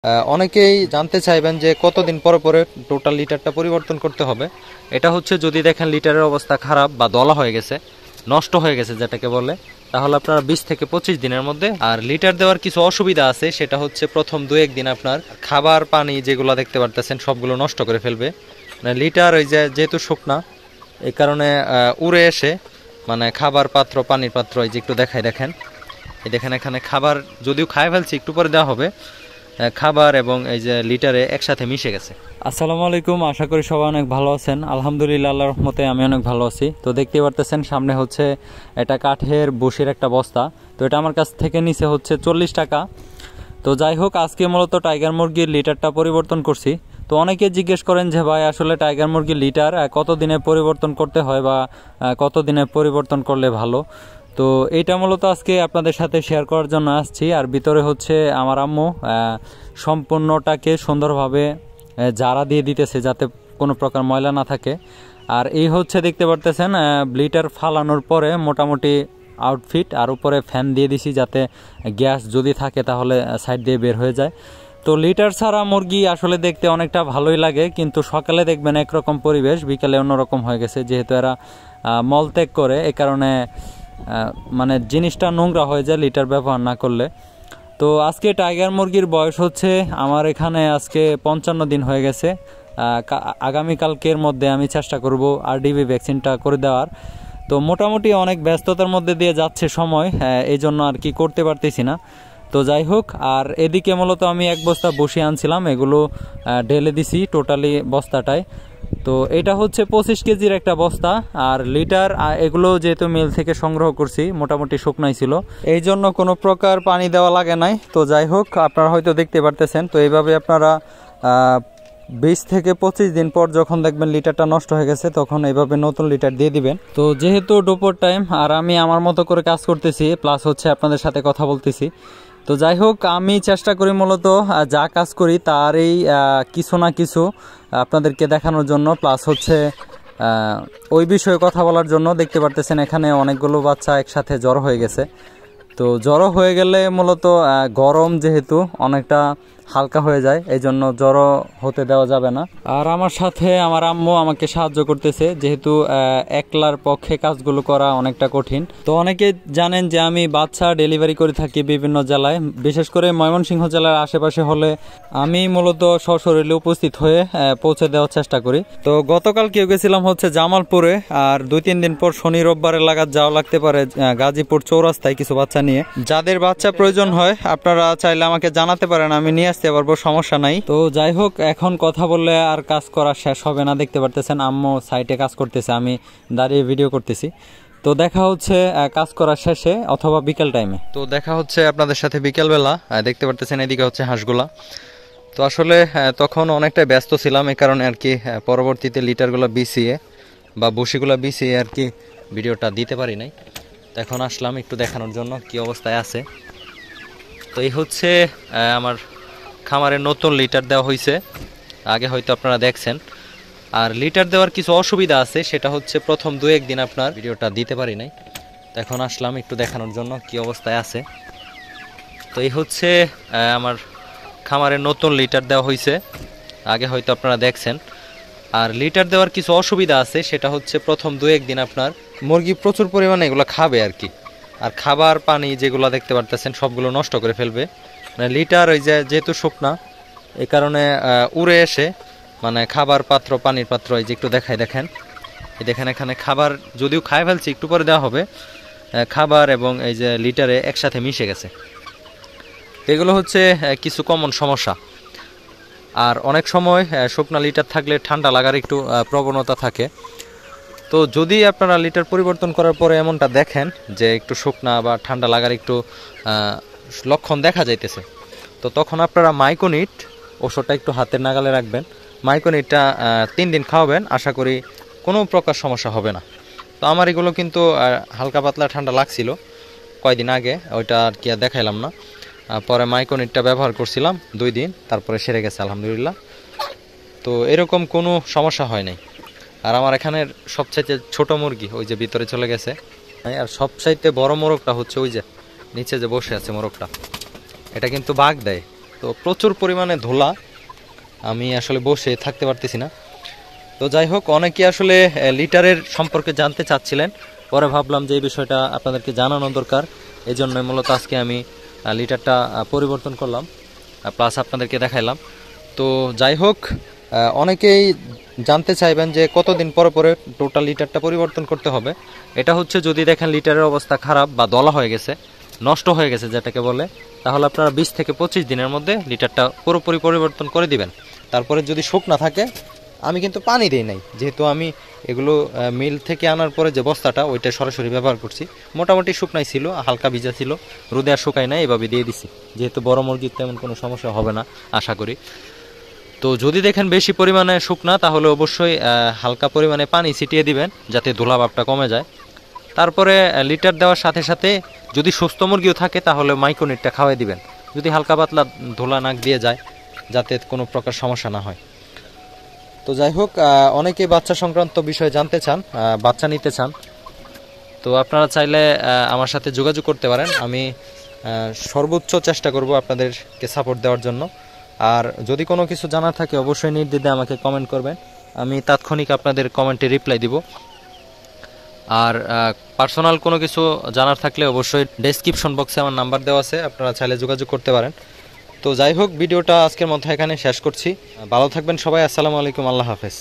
অনেকেই জানতে চাইবেন যে কতদিন পরে পরে টোটাল লিটারটা পরিবর্তন করতে হবে। এটা হচ্ছে যদি দেখেন লিটারের অবস্থা খারাপ বা দলা হয়ে গেছে, নষ্ট হয়ে গেছে যেটাকে বলে, তাহলে আপনারা 20 থেকে 25 দিনের মধ্যে। আর লিটার দেওয়ার কিছু অসুবিধা আছে, সেটা হচ্ছে প্রথম 2-1 দিন আপনার খাবার পানি যেগুলো দেখতে পারতেছেন সবগুলো নষ্ট করে ফেলবে। মানে লিটার ওই যেহেতু শুকনা, এই কারণে উড়ে এসে মানে খাবার পাত্র পানির পাত্র এই যে একটু দেখেন, এই দেখেন এখানে খাবার যদিও খায় ফেলছি, একটু পরে দেওয়া হবে, খাবার এবং এই যে লিটারে একসাথে মিশে গেছে। আসসালামু আলাইকুম, আশা করি সবাই অনেক ভালো আছেন। আলহামদুলিল্লাহ, আল্লাহর রহমতে আমি অনেক ভালো আছি। তো দেখতেই পারতেছেন সামনে হচ্ছে এটা কাঠের বসির একটা বস্তা। তো এটা আমার কাছ থেকে নিচে হচ্ছে 40 টাকা। তো যাই হোক, আজকে মূলত টাইগার মুরগির লিটারটা পরিবর্তন করছি। তো অনেকে জিজ্ঞেস করেন যে ভাই আসলে টাইগার মুরগির লিটার কতদিনে পরিবর্তন করতে হয় বা কতদিনে পরিবর্তন করলে ভালো। তো এইটা মূলত আজকে আপনাদের সাথে শেয়ার করার জন্য আসছি। আর ভিতরে হচ্ছে আমার আম্মু সম্পূর্ণটাকে সুন্দরভাবে জারা দিয়ে দিতেছে যাতে কোনো প্রকার ময়লা না থাকে। আর এই হচ্ছে দেখতে পারতেছেন লিটার ফালানোর পরে মোটামুটি আউটফিট, আর উপরে ফ্যান দিয়ে দিছি যাতে গ্যাস যদি থাকে তাহলে সাইড দিয়ে বের হয়ে যায়। তো লিটার ছাড়া মুরগি আসলে দেখতে অনেকটা ভালোই লাগে, কিন্তু সকালে দেখবেন একরকম পরিবেশ, বিকালে অন্যরকম হয়ে গেছে। যেহেতু এরা মলত্যাগ করে, এ কারণে মানে জিনিসটা নোংরা হয়ে যায় লিটার ব্যবহার না করলে। তো আজকে টাইগার মুরগির বয়স হচ্ছে আমার এখানে আজকে 55 দিন হয়ে গেছে। আগামীকালকের মধ্যে আমি চেষ্টা করব আরডিবি ভ্যাকসিনটা করে দেওয়ার। তো মোটামুটি অনেক ব্যস্ততার মধ্যে দিয়ে যাচ্ছে সময়, এই জন্য আর কি করতে পারতেছি না। তো যাই হোক, আর এদিকে মূলত আমি এক বস্তা বসিয়ে আনছিলাম, এগুলো ঢেলে দিছি টোটালি বস্তাটায়। তো এটা হচ্ছে 25 কেজির একটা বস্তা। আর লিটার এগুলো যেহেতু মিল থেকে সংগ্রহ করছি, মোটামুটি শুকনাই ছিল, এই জন্য কোনো প্রকার পানি দেওয়া লাগে নাই। তো যাই হোক, আপনারা হয়তো দেখতে পারতেছেন। তো এইভাবে আপনারা 20 থেকে 25 দিন পর যখন দেখবেন লিটারটা নষ্ট হয়ে গেছে, তখন এইভাবে নতুন লিটার দিয়ে দিবেন। তো যেহেতু দুপুর টাইম আর আমি আমার মতো করে কাজ করতেছি, প্লাস হচ্ছে আপনাদের সাথে কথা বলতেছি। তো যাই হোক, আমি চেষ্টা করি মূলত যা কাজ করি তারই কিছু না কিছু আপনাদেরকে দেখানোর জন্য, প্লাস হচ্ছে ওই বিষয়ে কথা বলার জন্য। দেখতে পারতেছেন এখানে অনেকগুলো বাচ্চা একসাথে জড়ো হয়ে গেছে। তো জড়ো হয়ে গেলে মূলত গরম যেহেতু অনেকটা হালকা হয়ে যায়, এই জন্য জড়ো হতে দেওয়া যাবে না। আর আমার সাথে আমার আম্মু আমাকে সাহায্য করতেছে, যেহেতু একলার পক্ষে কাজগুলো করা অনেকটা কঠিন। তো অনেকে জানেন যে আমি বাচ্চা ডেলিভারি করে থাকি বিভিন্ন জেলায়, বিশেষ করে ময়মনসিংহ জেলার আশেপাশে হলে আমি মূলত সশরীরে উপস্থিত হয়ে পৌঁছে দেওয়ার চেষ্টা করি। তো গতকাল কেউ গেছিলাম হচ্ছে জামালপুরে, আর 2-3 দিন পর শনি রোববারে লাগাত যাওয়া লাগতে পারে গাজীপুর চৌরাস্তায় কিছু বাচ্চা নিয়ে। যাদের বাচ্চা প্রয়োজন হয় আপনারা চাইলে আমাকে জানাতে পারেন, আমি নিয়ে আসতে পারবো, সমস্যা নাই। তো যাই হোক, এখন কথা বললে আর কাজ করা শেষ হবে না। দেখতে পারতেছেন আম্মু সাইটে কাজ করতেছে, আমি দাঁড়িয়ে ভিডিও করতেছি। তো দেখা হচ্ছে কাজ করার শেষে অথবা বিকেল টাইমে। তো দেখা হচ্ছে আপনাদের সাথে বিকেলবেলা। দেখতে পারতেছেন এদিকে হচ্ছে হাঁসগুলা। তো আসলে তখন অনেকটা ব্যস্ত ছিলাম, এই কারণে আর কি পরবর্তীতে লিটারগুলো বিছিয়ে বা বসিগুলো বিছিয়ে আর কি ভিডিওটা দিতে পারি নাই। তো এখন আসলাম একটু দেখানোর জন্য কি অবস্থায় আছে। তো এই হচ্ছে আমার খামারের নতুন লিটার দেওয়া হয়েছে, আগে হয়তো আপনারা দেখছেন। আর লিটার দেওয়ার কিছু অসুবিধা আছে, সেটা হচ্ছে প্রথম 2-1 দিন আপনার ভিডিওটা দিতে পারি নাই। তো এখন আসলাম একটু দেখানোর জন্য কি অবস্থায় আছে। তো এই হচ্ছে আমার খামারের নতুন লিটার দেওয়া হয়েছে, আগে হয়তো আপনারা দেখছেন। আর লিটার দেওয়ার কিছু অসুবিধা আছে, সেটা হচ্ছে প্রথম 2-1 দিন আপনার মুরগি প্রচুর পরিমাণে এগুলো খাবে আর কি। আর খাবার পানি যেগুলো দেখতে পারতেছেন সবগুলো নষ্ট করে ফেলবে। মানে লিটার ওই যেহেতু শুকনা, এই কারণে উড়ে এসে মানে খাবার পাত্র পানির পাত্র এই যে একটু দেখেন, এই দেখেন এখানে খাবার যদিও খায় ফেলছি, একটু পরে দেওয়া হবে, খাবার এবং এই যে লিটারে একসাথে মিশে গেছে। এগুলো হচ্ছে কিছু কমন সমস্যা। আর অনেক সময় শুকনা লিটার থাকলে ঠান্ডা লাগার একটু প্রবণতা থাকে। তো যদি আপনারা লিটার পরিবর্তন করার পরে এমনটা দেখেন যে একটু শুকনা বা ঠান্ডা লাগার একটু লক্ষণ দেখা যাইতেছে, তো তখন আপনারা মাইকোনিট ওষুধটা একটু হাতের নাগালে রাখবেন। মাইকোনিটটা 3 দিন খাওয়াবেন, আশা করি কোনো প্রকার সমস্যা হবে না। তো আমার এগুলো কিন্তু হালকা পাতলা ঠান্ডা লাগছিল কয়দিন আগে, ওইটা আর কি আর দেখাইলাম না। পরে মাইকোনিটটা ব্যবহার করছিলাম 2 দিন, তারপরে সেরে গেছে আলহামদুলিল্লাহ। তো এরকম কোনো সমস্যা হয় নাই। আর আমার এখানের সবচাইতে ছোট মুরগি ওই যে ভিতরে চলে গেছে। আর সবচাইতে বড় মোরগটা হচ্ছে ওই যে নিচে যে বসে আছে মোরগটা, এটা কিন্তু বাঘ দেয়। তো প্রচুর পরিমাণে ধুলা, আমি আসলে বসে থাকতে পারতেছি না। তো যাই হোক, অনেকে আসলে লিটারের সম্পর্কে জানতে চাচ্ছিলেন, পরে ভাবলাম যে এই বিষয়টা আপনাদেরকে জানানো দরকার, এই জন্য মূলত আজকে আমি লিটারটা পরিবর্তন করলাম, প্লাস আপনাদেরকে দেখাইলাম। তো যাই হোক, অনেকেই জানতে চাইবেন যে কতদিন পরে পরে টোটাল লিটারটা পরিবর্তন করতে হবে। এটা হচ্ছে যদি দেখেন লিটারের অবস্থা খারাপ বা দলা হয়ে গেছে, নষ্ট হয়ে গেছে যেটাকে বলে, তাহলে আপনারা 20 থেকে 25 দিনের মধ্যে লিটারটা পুরোপুরি পরিবর্তন করে দিবেন। তারপরে যদি শুকনা থাকে, আমি কিন্তু পানি দিই নাই, যেহেতু আমি এগুলো মিল থেকে আনার পরে যে বস্তাটা ওইটা সরাসরি ব্যবহার করছি, মোটামুটি শুকনাই ছিল, হালকা ভিজা ছিল, রোদে আর শুকাই নাই, এভাবে দিয়ে দিছি, যেহেতু বড় মুরগির তেমন কোনো সমস্যা হবে না আশা করি। তো যদি দেখেন বেশি পরিমাণে শুকনা, তাহলে অবশ্যই হালকা পরিমাণে পানি ছিটিয়ে দিবেন যাতে ধুলাভাবটা কমে যায়। তারপরে লিটার দেওয়ার সাথে সাথে যদি সুস্থ মুরগিও থাকে তাহলে মাইক্রোনিটটা খাওয়াই দিবেন, যদি হালকা পাতলা ধুলা নাক দিয়ে যায়, যাতে কোনো প্রকার সমস্যা না হয়। তো যাই হোক, অনেকেই বাচ্চা সংক্রান্ত বিষয়ে জানতে চান, বাচ্চা নিতে চান, তো আপনারা চাইলে আমার সাথে যোগাযোগ করতে পারেন। আমি সর্বোচ্চ চেষ্টা করব আপনাদেরকে সাপোর্ট দেওয়ার জন্য। আর যদি কোনো কিছু জানার থাকে অবশ্যই নির্দ্বিধায় আমাকে কমেন্ট করবেন, আমি তাৎক্ষণিক আপনাদের কমেন্টে রিপ্লাই দিব। আর পার্সোনাল কোনো কিছু জানার থাকলে অবশ্যই ডেসক্রিপশন বক্সে আমার নাম্বার দেওয়া আছে, আপনারা চাইলে যোগাযোগ করতে পারেন। তো যাই হোক, ভিডিওটা আজকের মধ্যে এখানে শেষ করছি। ভালো থাকবেন সবাই, আসসালামু আলাইকুম, আল্লাহ হাফেজ।